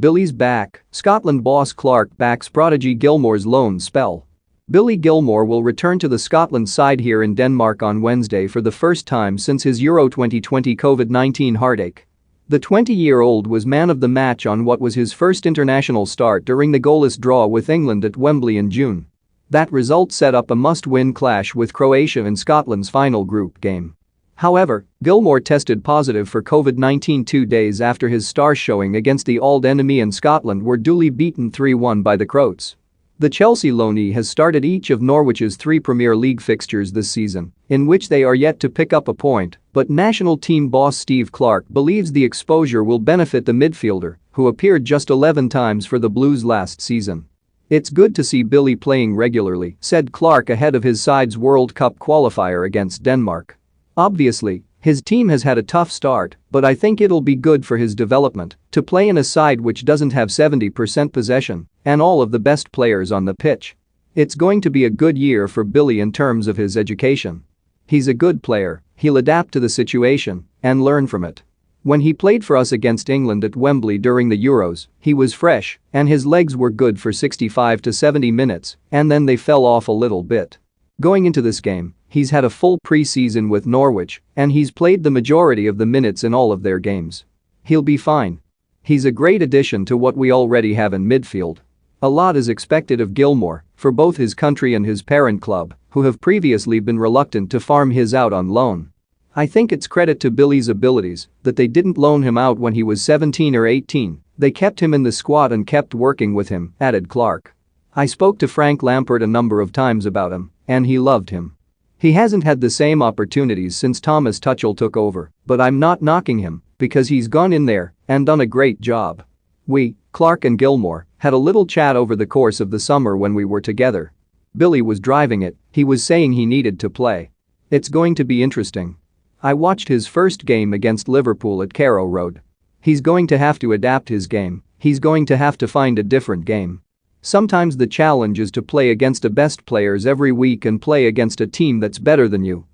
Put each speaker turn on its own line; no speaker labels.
Billy's back, Scotland boss Clarke backs prodigy Gilmour's loan spell. Billy Gilmour will return to the Scotland side here in Denmark on Wednesday for the first time since his Euro 2020 COVID-19 heartache. The 20-year-old was man of the match on what was his first international start during the goalless draw with England at Wembley in June. That result set up a must-win clash with Croatia in Scotland's final group game. However, Gilmour tested positive for COVID-19 2 days after his star showing against the old enemy and Scotland were duly beaten 3-1 by the Croats. The Chelsea loanee has started each of Norwich's 3 Premier League fixtures this season, in which they are yet to pick up a point, but national team boss Steve Clarke believes the exposure will benefit the midfielder, who appeared just 11 times for the Blues last season. "It's good to see Billy playing regularly," said Clarke ahead of his side's World Cup qualifier against Denmark. "Obviously, his team has had a tough start, but I think it'll be good for his development to play in a side which doesn't have 70% possession and all of the best players on the pitch. It's going to be a good year for Billy in terms of his education. He's a good player, he'll adapt to the situation and learn from it. When he played for us against England at Wembley during the Euros, he was fresh and his legs were good for 65 to 70 minutes and then they fell off a little bit. Going into this game, he's had a full pre-season with Norwich and he's played the majority of the minutes in all of their games. He'll be fine. He's a great addition to what we already have in midfield. A lot is expected of Gilmour for both his country and his parent club, who have previously been reluctant to farm his out on loan. I think it's credit to Billy's abilities that they didn't loan him out when he was 17 or 18, they kept him in the squad and kept working with him," added Clarke. "I spoke to Frank Lampard a number of times about him, and he loved him. He hasn't had the same opportunities since Thomas Tuchel took over, but I'm not knocking him because he's gone in there and done a great job. We, Clarke and Gilmour, had a little chat over the course of the summer when we were together. Billy was driving it, he was saying he needed to play. It's going to be interesting. I watched his first game against Liverpool at Carrow Road. He's going to have to adapt his game, he's going to have to find a different game. Sometimes the challenge is to play against the best players every week and play against a team that's better than you.